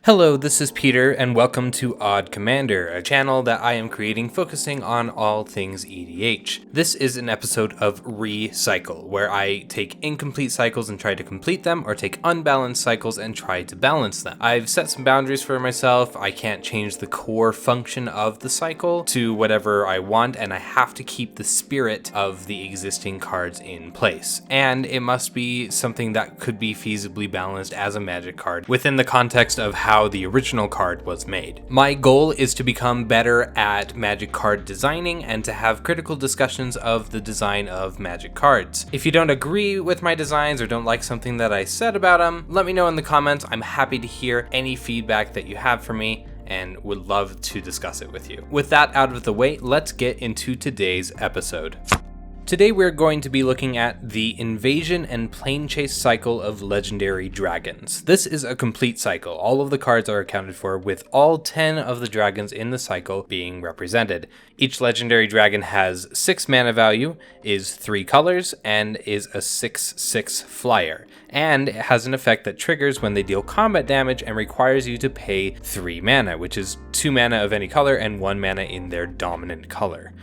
Hello, this is Peter, and welcome to Odd Commander, a channel that I am creating focusing on all things EDH. This is an episode of Recycle, where I take incomplete cycles and try to complete them, or take unbalanced cycles and try to balance them. I've set some boundaries for myself. I can't change the core function of the cycle to whatever I want, and I have to keep the spirit of the existing cards in place. And it must be something that could be feasibly balanced as a Magic card within the context of how the original card was made. My goal is to become better at Magic card designing and to have critical discussions of the design of Magic cards. If you don't agree with my designs or don't like something that I said about them, let me know in the comments. I'm happy to hear any feedback that you have for me and would love to discuss it with you. With that out of the way, let's get into today's episode. Today we're going to be looking at the Invasion and Planechase cycle of Legendary Dragons. This is a complete cycle. All of the cards are accounted for, with all 10 of the dragons in the cycle being represented. Each Legendary Dragon has 6 mana value, is 3 colors, and is a 6/6 flyer. And it has an effect that triggers when they deal combat damage and requires you to pay 3 mana, which is 2 mana of any color and 1 mana in their dominant color.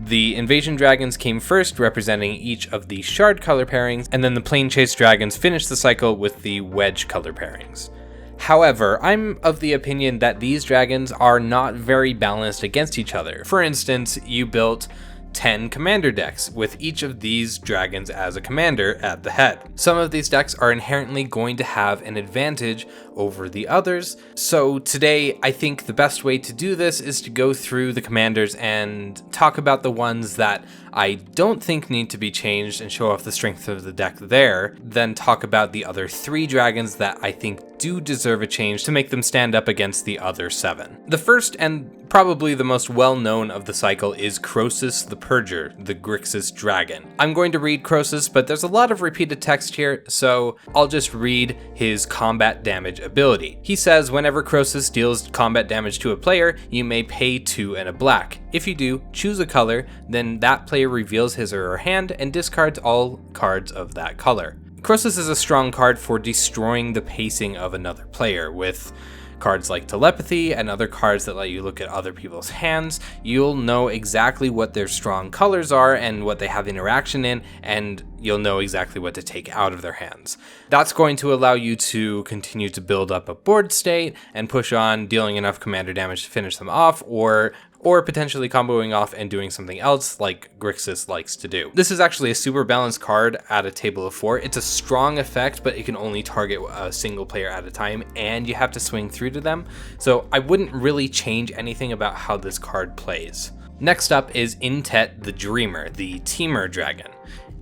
The Invasion Dragons came first, representing each of the Shard color pairings, and then the Planechase Dragons finished the cycle with the Wedge color pairings. However, I'm of the opinion that these dragons are not very balanced against each other. For instance, you built 10 commander decks, with each of these dragons as a commander at the head. Some of these decks are inherently going to have an advantage over the others, so today I think the best way to do this is to go through the commanders and talk about the ones that I don't think need to be changed and show off the strength of the deck there, then talk about the other 3 dragons that I think do deserve a change to make them stand up against the other 7. The first and probably the most well-known of the cycle is Crosis the Purger, the Grixis dragon. I'm going to read Crosis, but there's a lot of repeated text here, so I'll just read his combat damage ability. He says, whenever Crosis deals combat damage to a player, you may pay 2 and a black. If you do, choose a color, then that player reveals his or her hand and discards all cards of that color. Crosis is a strong card for destroying the pacing of another player. With cards like Telepathy and other cards that let you look at other people's hands, you'll know exactly what their strong colors are and what they have interaction in, and you'll know exactly what to take out of their hands. That's going to allow you to continue to build up a board state and push on, dealing enough commander damage to finish them off, or potentially comboing off and doing something else like Grixis likes to do. This is actually a super balanced card at a table of 4. It's a strong effect, but it can only target a single player at a time, and you have to swing through to them. So I wouldn't really change anything about how this card plays. Next up is Intet the Dreamer, the Teamer dragon.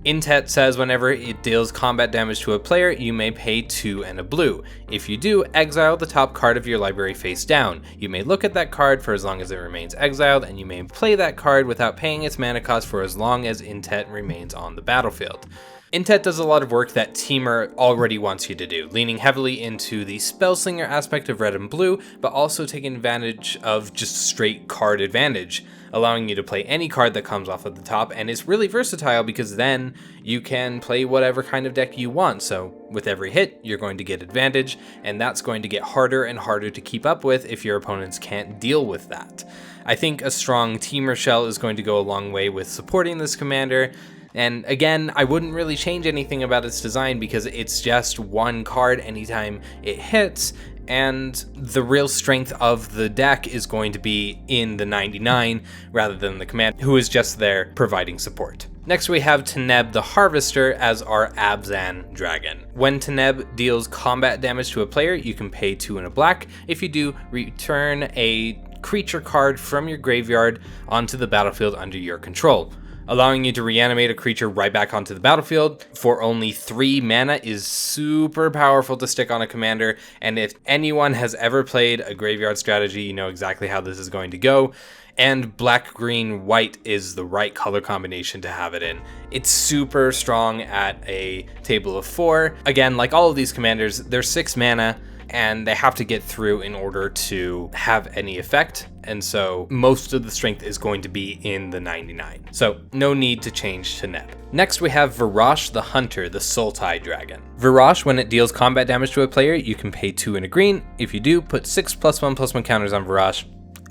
Intet says whenever it deals combat damage to a player, you may pay 2 and a blue. If you do, exile the top card of your library face down. You may look at that card for as long as it remains exiled, and you may play that card without paying its mana cost for as long as Intet remains on the battlefield. Intet does a lot of work that Teamer already wants you to do, leaning heavily into the Spellslinger aspect of red and blue, but also taking advantage of just straight card advantage, allowing you to play any card that comes off at the top, and it's really versatile because then you can play whatever kind of deck you want. So with every hit, you're going to get advantage, and that's going to get harder and harder to keep up with if your opponents can't deal with that. I think a strong Teamer shell is going to go a long way with supporting this commander. And again, I wouldn't really change anything about its design because it's just one card anytime it hits, and the real strength of the deck is going to be in the 99 rather than the commander, who is just there providing support. Next we have Teneb the Harvester as our Abzan dragon. When Teneb deals combat damage to a player, you can pay 2 and a black. If you do, return a creature card from your graveyard onto the battlefield under your control. Allowing you to reanimate a creature right back onto the battlefield for only 3 mana is super powerful to stick on a commander, and if anyone has ever played a graveyard strategy, you know exactly how this is going to go. And black, green, white is the right color combination to have it in. It's super strong at a table of 4. Again, like all of these commanders, they're 6 mana. and they have to get through in order to have any effect. And so most of the strength is going to be in the 99. So no need to change Teneb. Next we have Vorosh the Hunter, the Sultai Dragon. Vorosh, when it deals combat damage to a player, you can pay 2 and a green. If you do, put 6 +1/+1 counters on Vorosh,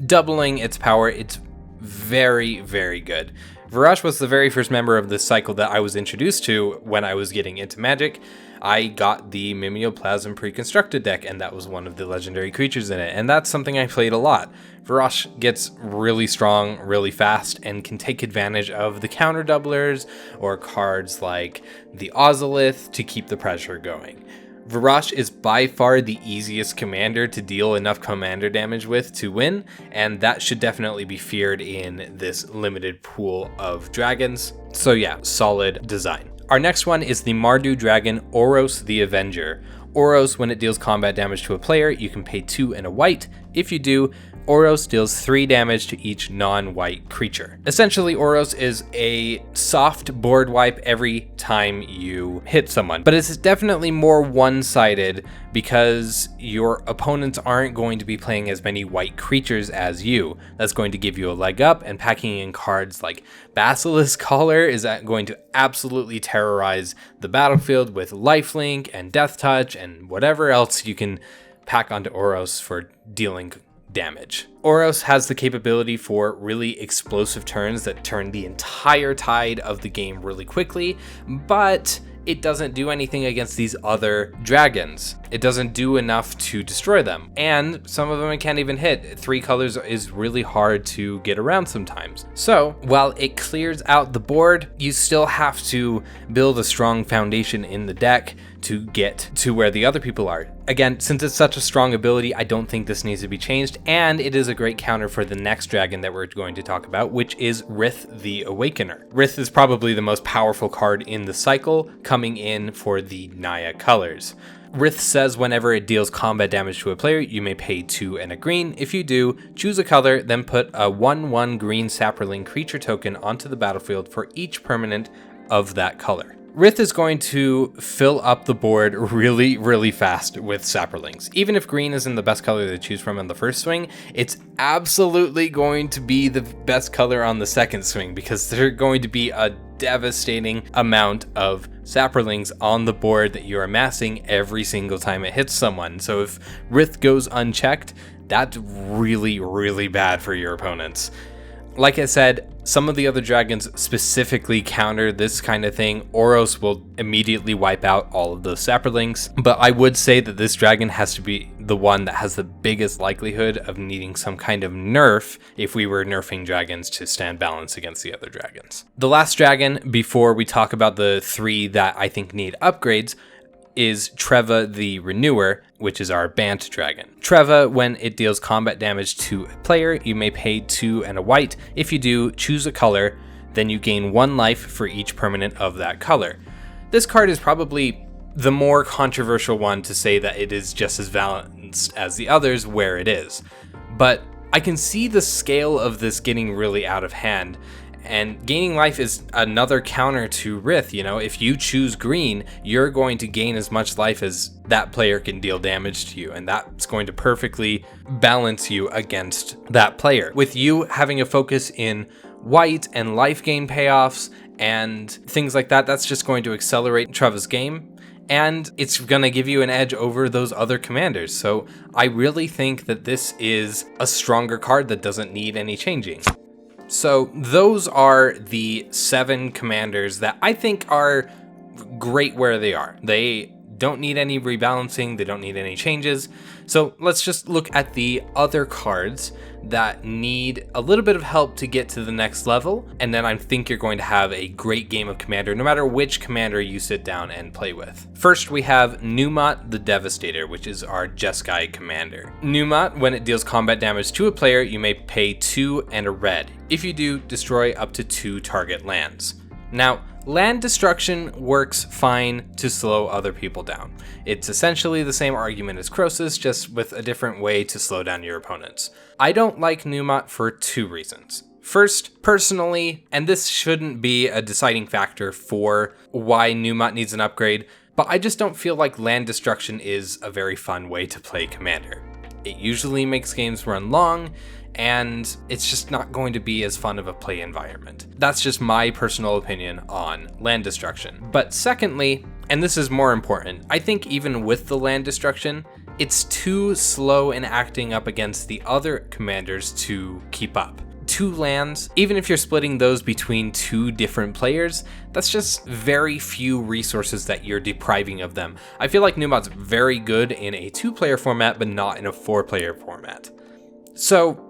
doubling its power. It's very, very good. Vorosh was the very first member of this cycle that I was introduced to when I was getting into Magic. I got the Mimeoplasm pre-constructed deck, and that was one of the legendary creatures in it, and that's something I played a lot. Vorosh gets really strong, really fast, and can take advantage of the counter doublers or cards like the Ozolith to keep the pressure going. Vorosh is by far the easiest commander to deal enough commander damage with to win, and that should definitely be feared in this limited pool of dragons. So yeah, solid design. Our next one is the Mardu Dragon, Oros the Avenger. Oros, when it deals combat damage to a player, you can pay 2 and a white. If you do, Oros deals 3 damage to each non-white creature. Essentially, Oros is a soft board wipe every time you hit someone, but it's definitely more one-sided because your opponents aren't going to be playing as many white creatures as you. That's going to give you a leg up, and packing in cards like Basilisk Collar is going to absolutely terrorize the battlefield with Lifelink and Death Touch and whatever else you can pack onto Oros for dealing damage. Oros has the capability for really explosive turns that turn the entire tide of the game really quickly, but it doesn't do anything against these other dragons. It doesn't do enough to destroy them, and some of them it can't even hit. 3 colors is really hard to get around sometimes. So while it clears out the board, you still have to build a strong foundation in the deck to get to where the other people are. Again, since it's such a strong ability, I don't think this needs to be changed, and it is a great counter for the next dragon that we're going to talk about, which is Rith the Awakener. Rith is probably the most powerful card in the cycle, coming in for the Naya colors. Rith says whenever it deals combat damage to a player, you may pay 2 and a green. If you do, choose a color, then put a 1/1 green Saproling creature token onto the battlefield for each permanent of that color. Rith is going to fill up the board really, really fast with Saprolings. Even if green isn't the best color to choose from on the first swing, it's absolutely going to be the best color on the second swing because there's going to be a devastating amount of Saprolings on the board that you're amassing every single time it hits someone. So if Rith goes unchecked, that's really, really bad for your opponents. Like I said, some of the other dragons specifically counter this kind of thing. Oros will immediately wipe out all of those Saprolings, but I would say that this dragon has to be the one that has the biggest likelihood of needing some kind of nerf if we were nerfing dragons to stand balance against the other dragons. The last dragon, before we talk about the 3 that I think need upgrades, is Treva the Renewer, which is our Bant dragon. Treva, when it deals combat damage to a player, you may pay 2 and a white. If you do, choose a color, then you gain 1 life for each permanent of that color. This card is probably the more controversial one to say that it is just as balanced as the others where it is. But I can see the scale of this getting really out of hand. And gaining life is another counter to Rith. You know, if you choose green, you're going to gain as much life as that player can deal damage to you, and that's going to perfectly balance you against that player. With you having a focus in white and life gain payoffs and things like that, that's just going to accelerate Treva's game, and it's going to give you an edge over those other commanders. So I really think that this is a stronger card that doesn't need any changing. So those are the 7 commanders that I think are great where they are. They don't need any rebalancing, they don't need any changes. So let's just look at the other cards that need a little bit of help to get to the next level, and then I think you're going to have a great game of Commander no matter which commander you sit down and play with. First we have Numot the Devastator, which is our Jeskai commander. Numot, when it deals combat damage to a player, you may pay 2 and a red. If you do, destroy up to 2 target lands. Now, land destruction works fine to slow other people down. It's essentially the same argument as Crosis, just with a different way to slow down your opponents. I don't like Numot for 2 reasons. First, personally, and this shouldn't be a deciding factor for why Numot needs an upgrade, but I just don't feel like land destruction is a very fun way to play Commander. It usually makes games run long, and it's just not going to be as fun of a play environment. That's just my personal opinion on land destruction. But secondly, and this is more important, I think even with the land destruction, it's too slow in acting up against the other commanders to keep up. 2 lands, even if you're splitting those between 2 different players, that's just very few resources that you're depriving of them. I feel like Numot's very good in a 2-player format, but not in a 4-player format. So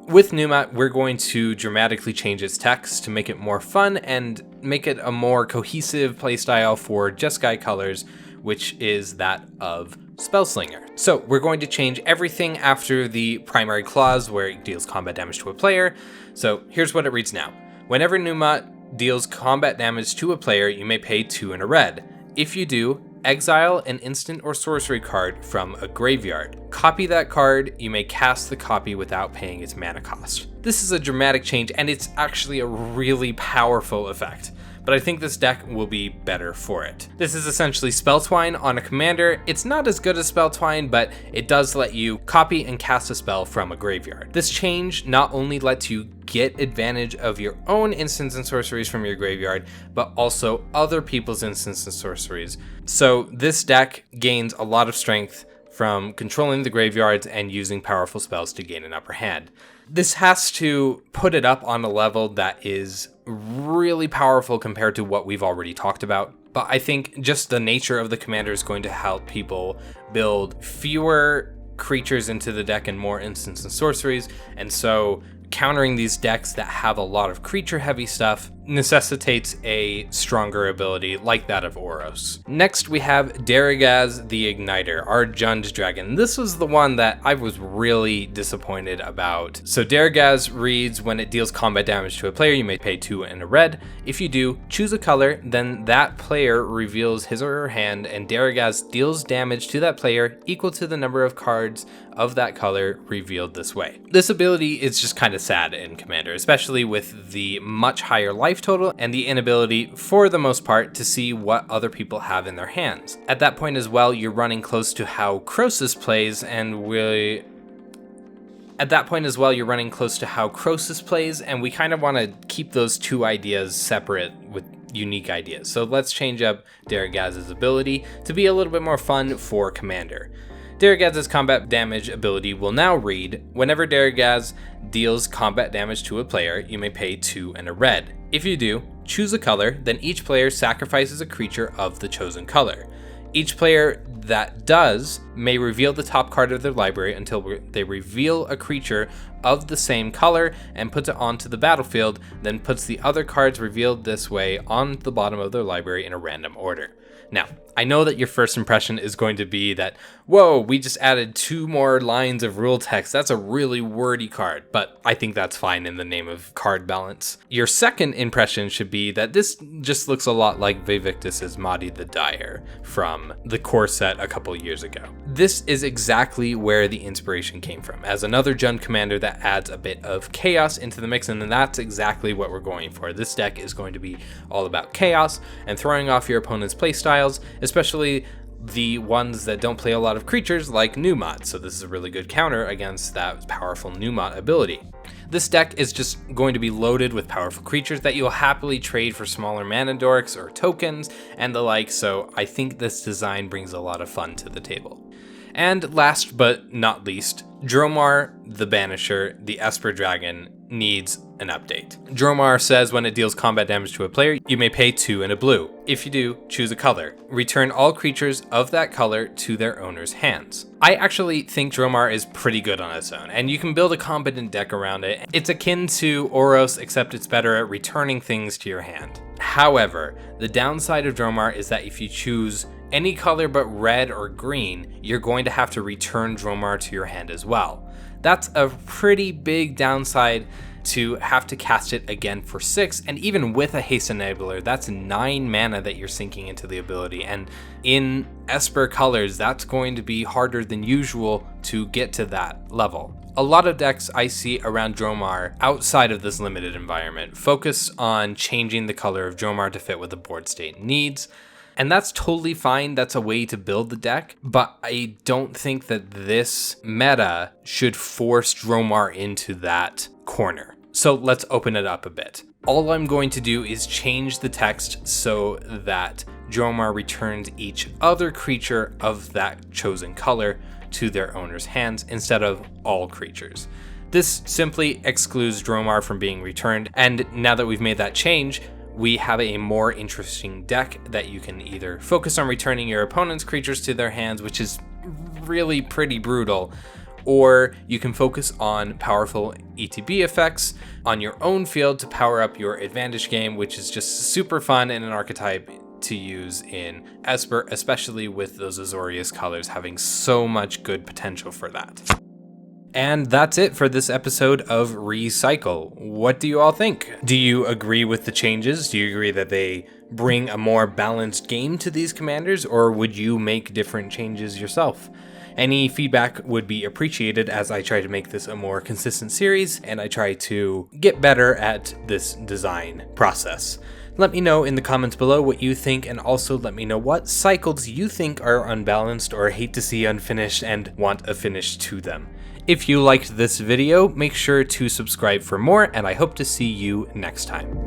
with Numot, we're going to dramatically change its text to make it more fun and make it a more cohesive playstyle for Jeskai colors, which is that of Spellslinger. So we're going to change everything after the primary clause where it deals combat damage to a player. So here's what it reads now. Whenever Numot deals combat damage to a player, you may pay 2 and a red. If you do, exile an instant or sorcery card from a graveyard. Copy that card, you may cast the copy without paying its mana cost. This is a dramatic change, and it's actually a really powerful effect, but I think this deck will be better for it. This is essentially Spelltwine on a commander. It's not as good as Spelltwine, but it does let you copy and cast a spell from a graveyard. This change not only lets you get advantage of your own instants and sorceries from your graveyard, but also other people's instants and sorceries. So this deck gains a lot of strength from controlling the graveyards and using powerful spells to gain an upper hand. This has to put it up on a level that is really powerful compared to what we've already talked about. But I think just the nature of the commander is going to help people build fewer creatures into the deck and more instants and sorceries. And so countering these decks that have a lot of creature heavy stuff necessitates a stronger ability like that of Oros. Next we have Darigaaz the Igniter, our Jund dragon. This was the one that I was really disappointed about. So Darigaaz reads, when it deals combat damage to a player, you may pay 2 and a red. If you do, choose a color, then that player reveals his or her hand, and Darigaaz deals damage to that player equal to the number of cards of that color revealed this way. This ability is just kind of sad in Commander, especially with the much higher life total and the inability, for the most part, to see what other people have in their hands. At that point as well, you're running close to how Crosis plays, and we kind of want to keep those 2 ideas separate with unique ideas. So let's change up Darigaaz's ability to be a little bit more fun for Commander. Darigaaz's combat damage ability will now read, whenever Darigaaz deals combat damage to a player, you may pay 2 and a red. If you do, choose a color, then each player sacrifices a creature of the chosen color. Each player that does may reveal the top card of their library until they reveal a creature of the same color and puts it onto the battlefield, then puts the other cards revealed this way on the bottom of their library in a random order. Now, I know that your first impression is going to be that, whoa, we just added 2 more lines of rule text. That's a really wordy card, but I think that's fine in the name of card balance. Your second impression should be that this just looks a lot like Vivictus's Mahdi the Dyer from the core set a couple years ago. This is exactly where the inspiration came from, as another Jund commander that adds a bit of chaos into the mix, and then that's exactly what we're going for. This deck is going to be all about chaos and throwing off your opponent's playstyles, especially the ones that don't play a lot of creatures like Numot, so this is a really good counter against that powerful Numot ability. This deck is just going to be loaded with powerful creatures that you'll happily trade for smaller mana dorks or tokens and the like, so I think this design brings a lot of fun to the table. And last but not least, Dromar the Banisher, the Esper Dragon, needs an update. Dromar says when it deals combat damage to a player, you may pay 2 and a blue. If you do, choose a color. Return all creatures of that color to their owner's hands. I actually think Dromar is pretty good on its own, and you can build a competent deck around it. It's akin to Oros, except it's better at returning things to your hand. However, the downside of Dromar is that if you choose any color but red or green, you're going to have to return Dromar to your hand as well. That's a pretty big downside to have to cast it again for 6, and even with a haste enabler, that's 9 mana that you're sinking into the ability, and in Esper colors, that's going to be harder than usual to get to that level. A lot of decks I see around Dromar outside of this limited environment focus on changing the color of Dromar to fit what the board state needs. And that's totally fine. That's a way to build the deck. But I don't think that this meta should force Dromar into that corner. So let's open it up a bit. All I'm going to do is change the text so that Dromar returns each other creature of that chosen color to their owner's hands instead of all creatures. This simply excludes Dromar from being returned, and now that we've made that change, we have a more interesting deck that you can either focus on returning your opponent's creatures to their hands, which is really pretty brutal, or you can focus on powerful ETB effects on your own field to power up your advantage game, which is just super fun in an archetype to use in Esper, especially with those Azorius colors having so much good potential for that. And that's it for this episode of Recycle. What do you all think? Do you agree with the changes? Do you agree that they bring a more balanced game to these commanders, or would you make different changes yourself? Any feedback would be appreciated as I try to make this a more consistent series and I try to get better at this design process. Let me know in the comments below what you think, and also let me know what cycles you think are unbalanced or hate to see unfinished and want a finish to them. If you liked this video, make sure to subscribe for more, and I hope to see you next time.